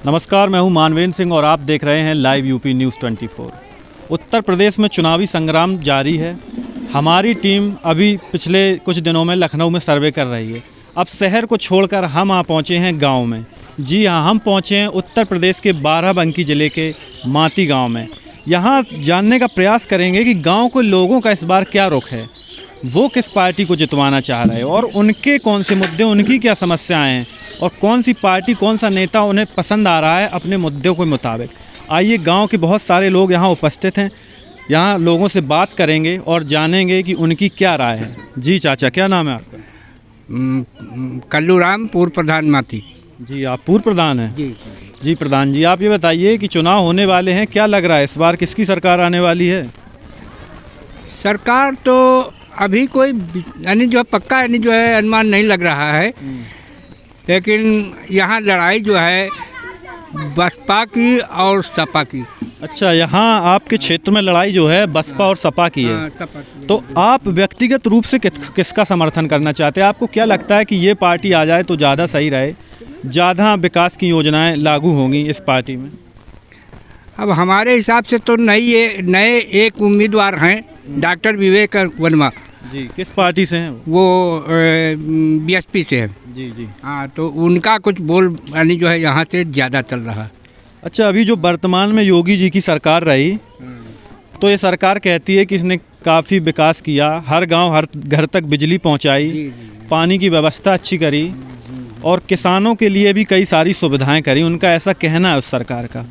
नमस्कार, मैं हूं मानवेंद्र सिंह और आप देख रहे हैं live UP news 24। Uttar Pradesh में चुनावी संग्राम जारी है। हमारी टीम अभी पिछले कुछ दिनों में लखनऊ में सर्वे कर रही है। अब शहर को छोड़कर हम आ पहुंचे हैं गांव में। जी हां, हम पहुंचे हैं उत्तर प्रदेश के बाराबंकी ज़िले के माती गांव में। यहां जानने का प्रयास करेंगे कि गांव के लोगों का इस बार क्या रुख है, वो किस पार्टी को जितवाना चाह रहे हैं और उनके कौन से मुद्दे, उनकी क्या समस्याएं हैं और कौन सी पार्टी, कौन सा नेता उन्हें पसंद आ रहा है अपने मुद्दों के मुताबिक। आइए, गांव के बहुत सारे लोग यहां उपस्थित हैं, यहां लोगों से बात करेंगे और जानेंगे कि उनकी क्या राय है। जी चाचा, क्या नाम है आपका? कल्लूराम, पूर्व प्रधान माती। जी, आप पूर्व प्रधान हैं? जी जी प्रधान जी, आप ये बताइए कि चुनाव होने वाले हैं, क्या लग रहा है इस बार किसकी सरकार आने वाली है? सरकार तो अभी कोई यानी जो पक्का यानी जो है अनुमान नहीं लग रहा है, लेकिन यहाँ लड़ाई जो है बसपा की और सपा की। अच्छा, यहाँ आपके क्षेत्र में लड़ाई जो है बसपा और सपा की है। सपा की। तो आप व्यक्तिगत रूप से किसका समर्थन करना चाहते हैं? आपको क्या लगता है कि ये पार्टी आ जाए तो ज़्यादा सही रहे, ज़्यादा विकास की योजनाएं लागू होंगी इस पार्टी में? अब हमारे हिसाब से तो नए एक उम्मीदवार हैं, डॉक्टर विवेक वर्मा। जी, किस पार्टी से हैं वो बीएसपी से है। जी जी। हाँ, तो उनका कुछ बोल यानी जो है यहाँ से ज़्यादा चल रहा है। अच्छा, अभी जो वर्तमान में योगी जी की सरकार रही, तो ये सरकार कहती है कि इसने काफ़ी विकास किया, हर गांव हर घर तक बिजली पहुंचाई, पानी की व्यवस्था अच्छी करी और किसानों के लिए भी कई सारी सुविधाएं करी। उनका ऐसा कहना है उस सरकार का।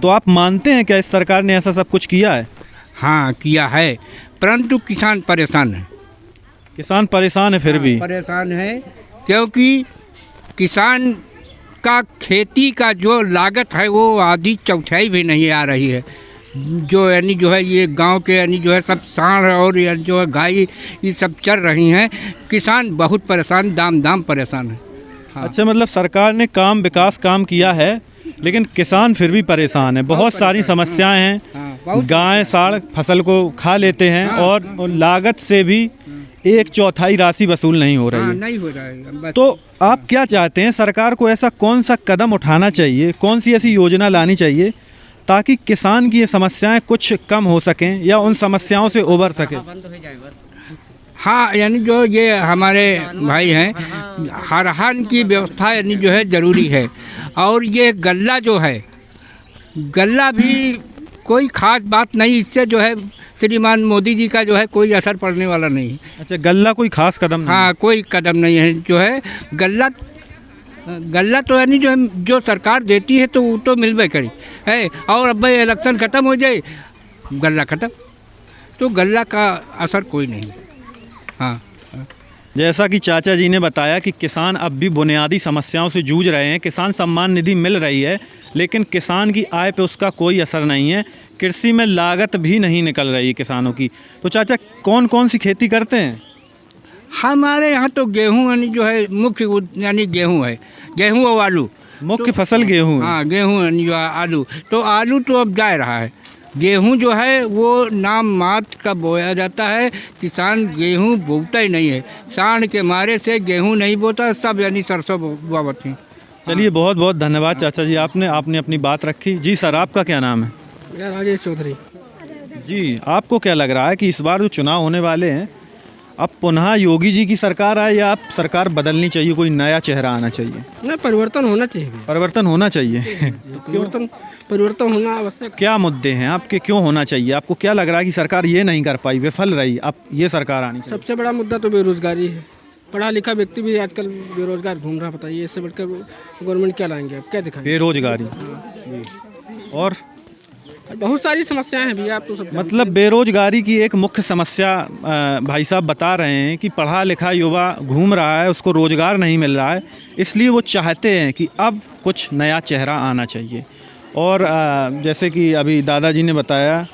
तो आप मानते हैं क्या इस सरकार ने ऐसा सब कुछ किया है? हाँ, किया है, परंतु किसान परेशान है। किसान परेशान है फिर भी? परेशान है, क्योंकि किसान का खेती का जो लागत है वो आधी चौथाई भी नहीं आ रही है। जो यानी जो है ये गांव के यानी जो है सब सांड और यानी जो है गाय ये सब चल रही हैं। किसान बहुत परेशान, दाम परेशान है। हाँ। अच्छा, मतलब सरकार ने विकास किया है, लेकिन किसान फिर भी परेशान है। बहुत सारी समस्याएं हैं। हाँ, गाय साढ़ फसल को खा लेते हैं। हाँ, और लागत से भी 1/4 राशि वसूल नहीं हो रही है। नहीं हो रहा है। तो आप क्या चाहते हैं, सरकार को ऐसा कौन सा कदम उठाना चाहिए, कौन सी ऐसी योजना लानी चाहिए ताकि किसान की ये समस्याएं कुछ कम हो सकें या उन समस्याओं से उबर सके? हाँ, यानी जो ये हमारे भाई हैं, हरहान की व्यवस्था यानी जो है ज़रूरी है। और ये गल्ला जो है, गल्ला भी कोई ख़ास बात नहीं, इससे जो है श्रीमान मोदी जी का जो है कोई असर पड़ने वाला नहीं है। अच्छा, गल्ला कोई खास कदम नहीं? हाँ, कोई कदम नहीं है। जो है गल्ला तो यानी जो है जो सरकार देती है तो वो तो मिलबे करी है। और अब भाई इलेक्शन ख़त्म हो जाए, गल्ला ख़त्म, तो गल्ला का असर कोई नहीं। हाँ, जैसा कि चाचा जी ने बताया कि किसान अब भी बुनियादी समस्याओं से जूझ रहे हैं। किसान सम्मान निधि मिल रही है, लेकिन किसान की आय पे उसका कोई असर नहीं है। कृषि में लागत भी नहीं निकल रही है किसानों की। तो चाचा, कौन कौन सी खेती करते हैं? हमारे यहाँ तो गेहूँ यानी जो है मुख्य यानी गेहूँ है, गेहूँ और आलू। मुख्य फसल गेहूँ है। हाँ, गेहूँ यानी जो आलू, तो आलू तो अब जा रहा है। गेहूँ जो है वो नाम मात्र का बोया जाता है। किसान गेहूँ बोता ही नहीं है, सांड के मारे से गेहूँ नहीं बोता, सब यानी सरसों बोते हैं। चलिए, बहुत बहुत धन्यवाद चाचा जी, आपने अपनी बात रखी। जी सर, आपका क्या नाम है? राजेश चौधरी। जी, आपको क्या लग रहा है कि इस बार जो चुनाव होने वाले हैं, अब पुनः योगी जी की सरकार आए या आप सरकार बदलनी चाहिए, कोई नया चेहरा आना चाहिए? नहीं, परिवर्तन होना चाहिए। परिवर्तन होना चाहिए। परिवर्तन होना आवश्यक। क्या मुद्दे हैं आपके, क्यों होना चाहिए? आपको क्या लग रहा है कि सरकार ये नहीं कर पाई, विफल रही, अब ये सरकार आनी चाहिए? सबसे बड़ा मुद्दा तो बेरोजगारी है। पढ़ा लिखा व्यक्ति भी आजकल बेरोजगार घूम रहा। बताइए, इससे बढ़कर गवर्नमेंट क्या लाएंगे, आप क्या दिखाएंगे? बेरोजगारी और बहुत सारी समस्याएं हैं भैया, आप तो सब मतलब बेरोजगारी की एक मुख्य समस्या भाई साहब बता रहे हैं कि पढ़ा लिखा युवा घूम रहा है, उसको रोज़गार नहीं मिल रहा है, इसलिए वो चाहते हैं कि अब कुछ नया चेहरा आना चाहिए। और जैसे कि अभी दादाजी ने बताया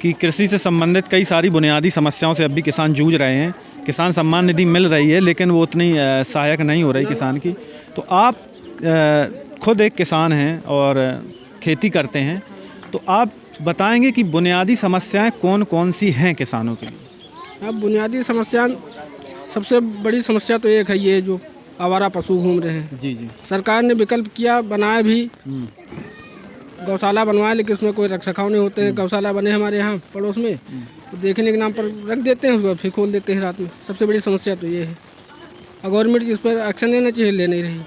कि कृषि से संबंधित कई सारी बुनियादी समस्याओं से अब भी किसान जूझ रहे हैं। किसान सम्मान निधि मिल रही है, लेकिन वो उतनी सहायक नहीं हो रही किसान की। तो आप खुद एक किसान हैं और खेती करते हैं, तो आप बताएंगे कि बुनियादी समस्याएं कौन कौन सी हैं किसानों के लिए? अब बुनियादी समस्या, सबसे बड़ी समस्या तो एक है ये जो आवारा पशु घूम रहे हैं। जी जी। सरकार ने विकल्प किया, बनाया भी, गौशाला बनवाया, लेकिन उसमें कोई रख रखाव नहीं होते हैं। गौशाला बने हमारे यहाँ पड़ोस में, तो देखने के नाम पर रख देते हैं, उसको फिर खोल देते हैं रात में। सबसे बड़ी समस्या तो ये है, और गवर्नमेंट इस पर एक्शन लेना चाहिए, ले नहीं रही।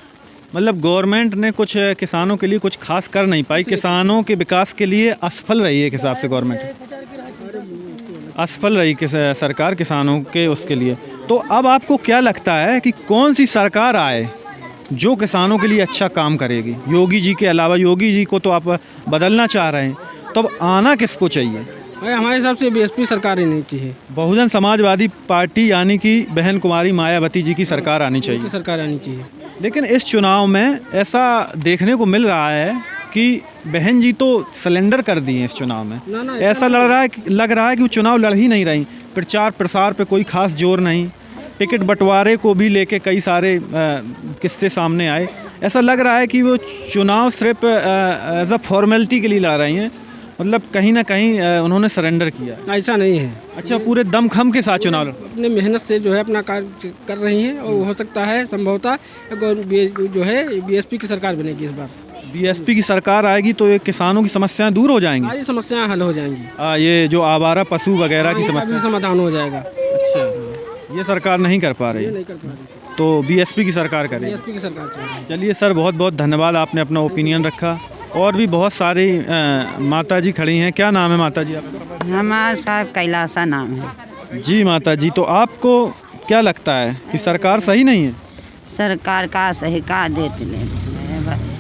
मतलब गवर्नमेंट ने कुछ किसानों के लिए कुछ खास कर नहीं पाई, किसानों के विकास के लिए असफल रही है। एक हिसाब से गवर्नमेंट असफल रही कि सरकार किसानों के उसके लिए। तो अब आपको क्या लगता है कि कौन सी सरकार आए जो किसानों के लिए अच्छा काम करेगी? योगी जी के अलावा, योगी जी को तो आप बदलना चाह रहे हैं, तो अब आना किसको चाहिए? भाई हमारे हिसाब से बीएसपी सरकार ही नहीं चाहिए, बहुजन समाजवादी पार्टी यानी कि बहन कुमारी मायावती जी की सरकार आनी चाहिए। सरकार आनी चाहिए। लेकिन इस चुनाव में ऐसा देखने को मिल रहा है कि बहन जी तो सिलेंडर कर दिए हैं इस चुनाव में। ना ऐसा लग रहा है कि वो चुनाव लड़ ही नहीं रही। प्रचार प्रसार पे कोई खास जोर नहीं, टिकट बंटवारे को भी लेके कई सारे किस्से सामने आए। ऐसा लग रहा है कि वो चुनाव सिर्फ एज अ फॉर्मेलिटी के लिए लड़ रही हैं, मतलब कहीं ना कहीं उन्होंने सरेंडर किया। ऐसा नहीं है। अच्छा, पूरे दमखम के साथ चुनाव लड़ अपने मेहनत से जो है अपना कार्य कर रही हैं, और हो सकता है संभवतः जो है बीएसपी की सरकार बनेगी इस बार। बीएसपी की सरकार आएगी तो ये किसानों की समस्याएं दूर हो जाएंगी, सारी समस्याएं हल हो जाएंगी। ये जो आवारा पशु वगैरह की समस्या समाधान हो जाएगा। अच्छा, ये सरकार नहीं कर पा रही, नहीं कर पा रही, तो बीएसपी की सरकार करेगी। बीएसपी की सरकार चाहिए। चलिए सर, बहुत बहुत धन्यवाद, आपने अपना ओपिनियन रखा। और भी बहुत सारी माता जी खड़ी हैं। क्या नाम है माता जी आपका? हमारा साहब कैलासा नाम है। जी माता जी, तो आपको क्या लगता है कि सरकार सही नहीं है? सरकार का सही का देते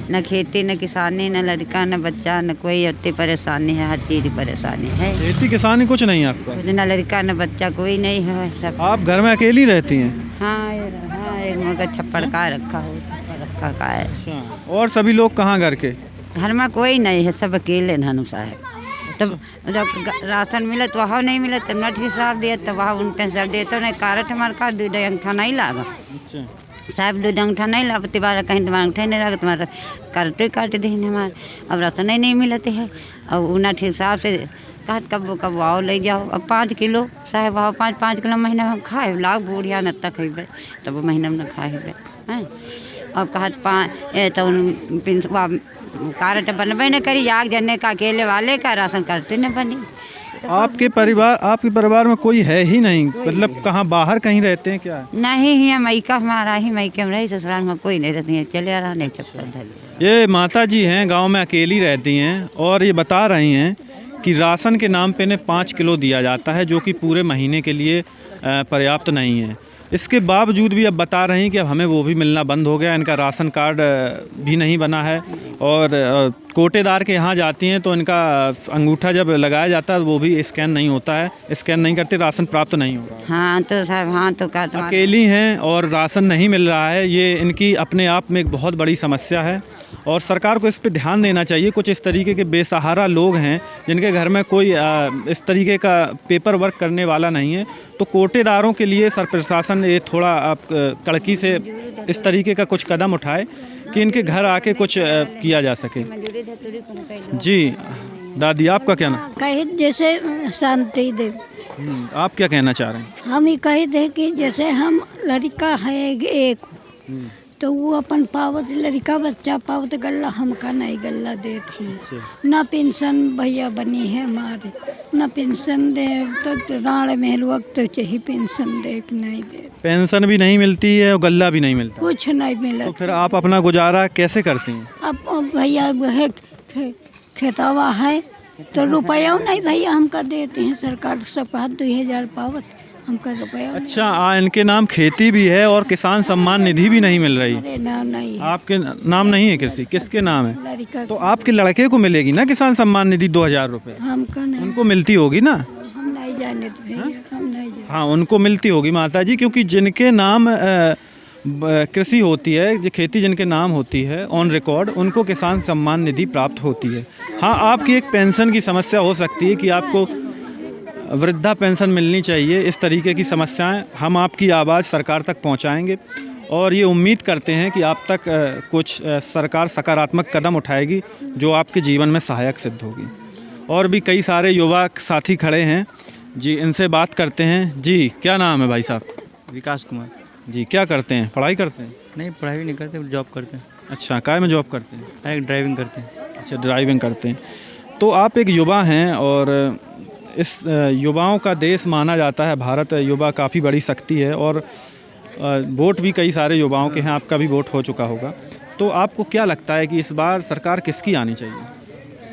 न खेती न किसानी न लड़का न बच्चा न कोई इतनी परेशानी है, हर चीज़ की परेशानी है। खेती किसानी कुछ नहीं है आपका? न लड़का न बच्चा कोई नहीं है, सब। आप घर में अकेली रहती हैं? हाँ एक मगर छप्पड़ का रखा हो, रखा का है। अच्छा, और सभी लोग कहाँ घर के? घर में कोई नहीं है, सब अकेले नानू साहब। तब जब राशन मिले तो वहाँ नहीं मिले, तो नट हिसाब दिए तो वहाँ उनके हिसाब दिए, तो नहीं कारट हमारे का दूध अंगठा नहीं लागा। अच्छा, साहब दूध अंगठा नहीं ला, तिबारा कहीं तुम्हारा अंगठा नहीं लगा, तुम्हारा काट दी हमारे। अब राशन नहीं मिलते है, अब उनट हिसाब से कहत कब आओ ले जाओ। अब 5 किलो साहब आओ, 5 किलो महीना में हम खाए लाग बुढ़िया न तक खेबे, तब महीना में न खाए हैं। अब कहत तो कार्ड बनबे न करी, आग जने का अकेले वाले का राशन कार्ड न बनी। आपके परिवार में कोई है ही नहीं, मतलब कहाँ बाहर कहीं रहते हैं क्या? नहीं ही मैका हमारा ही मैके में रही, ससुराल में कोई नहीं रहती है, चले आ रहा नहीं चप्पल। ये माता जी हैं, गांव में अकेली रहती हैं, और ये बता रही हैं कि राशन के नाम पे इन्हें 5 किलो दिया जाता है, जो कि पूरे महीने के लिए पर्याप्त नहीं है। इसके बावजूद भी अब बता रही हैं कि अब हमें वो भी मिलना बंद हो गया, इनका राशन कार्ड भी नहीं बना है। और कोटेदार के यहाँ जाती हैं तो इनका अंगूठा जब लगाया जाता है वो भी स्कैन नहीं होता है, स्कैन नहीं करते, राशन प्राप्त नहीं होगा। हाँ तो साहब, हाँ तो क्या अकेली हैं और राशन नहीं मिल रहा है, ये इनकी अपने आप में एक बहुत बड़ी समस्या है, और सरकार को इस पे ध्यान देना चाहिए। कुछ इस तरीके के बेसहारा लोग हैं जिनके घर में कोई इस तरीके का पेपर वर्क करने वाला नहीं है, तो कोटेदारों के लिए सर प्रशासन ये थोड़ा आप कड़की से इस तरीके का कुछ कदम उठाए कि इनके घर आके कुछ किया जा सके। जी दादी, आपका क्या नाम? कही जैसे शांति दे। आप क्या कहना चाह रहे हैं? हम ही कही दे कि जैसे हम लड़का है एक, तो वो अपन पावत लड़का बच्चा पावत गल्ला हमका नहीं गल्ला देती, ना पेंशन भैया बनी है हमारे, ना पेंशन दे तो राण महल वक्त तो चाहिए पेंशन दे कि नहीं दे, पेंशन भी नहीं मिलती है और गल्ला भी नहीं मिलता, कुछ नहीं मिला। तो फिर आप अपना गुजारा कैसे करती हैं? अब भैया है खेतावा है तो रुपया नहीं भैया हमका देते हैं, सरकार सब 2000 पावत हमका रुपया। अच्छा, इनके नाम खेती भी है और किसान सम्मान निधि भी नहीं मिल रही? अरे नाम नहीं है। आपके नाम नहीं है? किसके नाम है? लड़का तो आपके लड़के को मिलेगी ना किसान सम्मान निधि 2000 रुपये? हमका नहीं, उनको मिलती होगी ना? हम नहीं जाने भैया, हम नहीं जाने। हाँ, उनको मिलती होगी माता जी, क्योंकि जिनके नाम कृषि होती है, जो खेती जिनके नाम होती है ऑन रिकॉर्ड, उनको किसान सम्मान निधि प्राप्त होती है। हाँ, आपकी एक पेंशन की समस्या हो सकती है कि आपको वृद्धा पेंशन मिलनी चाहिए। इस तरीके की समस्याएं हम आपकी आवाज़ सरकार तक पहुंचाएंगे, और ये उम्मीद करते हैं कि आप तक कुछ सरकार सकारात्मक कदम उठाएगी जो आपके जीवन में सहायक सिद्ध होगी। और भी कई सारे युवा साथी खड़े हैं जी, इनसे बात करते हैं। जी क्या नाम है भाई साहब? विकास कुमार। जी, क्या करते हैं, पढ़ाई करते हैं? नहीं, पढ़ाई भी नहीं करते, जॉब करते हैं। अच्छा, काय में जॉब करते हैं? ड्राइविंग करते हैं। अच्छा, ड्राइविंग करते हैं। तो आप एक युवा हैं और इस युवाओं का देश माना जाता है भारत। युवा काफ़ी बड़ी शक्ति है और वोट भी कई सारे युवाओं के हैं, आपका भी वोट हो चुका होगा। तो आपको क्या लगता है कि इस बार सरकार किसकी आनी चाहिए?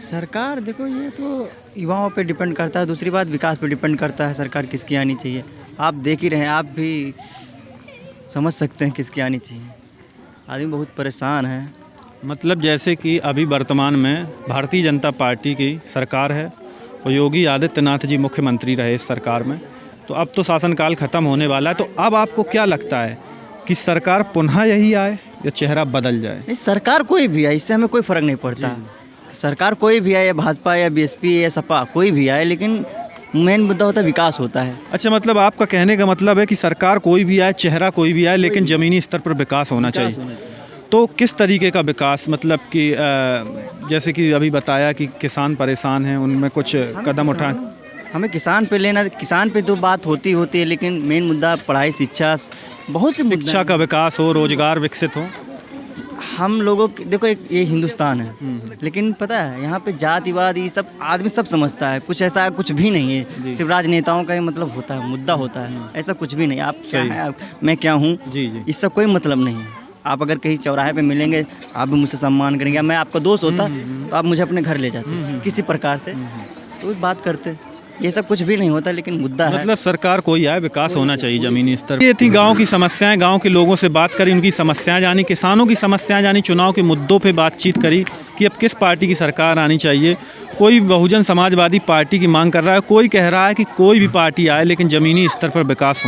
सरकार देखो, ये तो युवाओं पे डिपेंड करता है, दूसरी बात विकास पे डिपेंड करता है सरकार किसकी आनी चाहिए। आप देख ही रहे हैं, आप भी समझ सकते हैं किसकी आनी चाहिए। आदमी बहुत परेशान है। मतलब जैसे कि अभी वर्तमान में भारतीय जनता पार्टी की सरकार है और योगी आदित्यनाथ जी मुख्यमंत्री रहे इस सरकार में, तो अब तो शासनकाल ख़त्म होने वाला है। तो अब आपको क्या लगता है कि सरकार पुनः यही आए या चेहरा बदल जाए? नहीं, सरकार कोई भी आए, इससे हमें कोई फ़र्क नहीं पड़ता। सरकार कोई भी आए, या भाजपा या बीएसपी या सपा, कोई भी आए, लेकिन मेन मुद्दा होता है विकास होता है। अच्छा, मतलब आपका कहने का मतलब है कि सरकार कोई भी आए, चेहरा कोई भी आए, लेकिन ज़मीनी स्तर पर विकास होना चाहिए। तो किस तरीके का विकास, मतलब कि जैसे कि अभी बताया कि किसान परेशान हैं, उनमें कुछ कदम उठाएं? हमें किसान पे लेना, किसान पे तो बात होती है, लेकिन मेन मुद्दा पढ़ाई, शिक्षा, बहुत से मुद्दे शिक्षा का विकास हो, रोजगार विकसित हो। हम लोगों की देखो, एक ये हिंदुस्तान है, लेकिन पता है यहाँ पे जातिवाद ये सब आदमी सब समझता है, कुछ ऐसा कुछ भी नहीं है। सिर्फ राजनेताओं का ही मतलब होता है, मुद्दा होता है, ऐसा कुछ भी नहीं। आप क्या हैं, मैं क्या हूँ, इससे कोई मतलब नहीं है। आप अगर कहीं चौराहे पे मिलेंगे, आप भी मुझसे सम्मान करेंगे। मैं आपका दोस्त होता तो आप मुझे अपने घर ले जाते किसी प्रकार से, तो बात करते। ये सब कुछ भी नहीं होता, लेकिन मुद्दा है, मतलब सरकार कोई आए, विकास होना चाहिए ज़मीनी स्तर पर। ये थी गांव की समस्याएं, गांव के लोगों से बात करी, उनकी समस्याएं जानी, किसानों की समस्याएं जानी, चुनाव के मुद्दों पे बातचीत करी कि अब किस पार्टी की सरकार आनी चाहिए। कोई बहुजन समाजवादी पार्टी की मांग कर रहा है, कोई कह रहा है कि कोई भी पार्टी आए लेकिन ज़मीनी स्तर पर विकास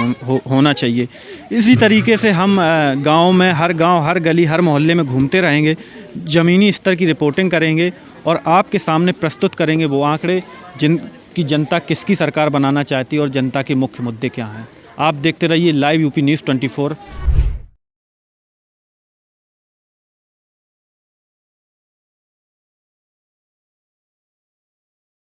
होना चाहिए। इसी तरीके से हम गाँव में हर गाँव, हर गली, हर मोहल्ले में घूमते रहेंगे, ज़मीनी स्तर की रिपोर्टिंग करेंगे और आपके सामने प्रस्तुत करेंगे वो आंकड़े जिनकी जनता किसकी सरकार बनाना चाहती है और जनता के मुख्य मुद्दे क्या हैं। आप देखते रहिए लाइव यूपी न्यूज़ 24।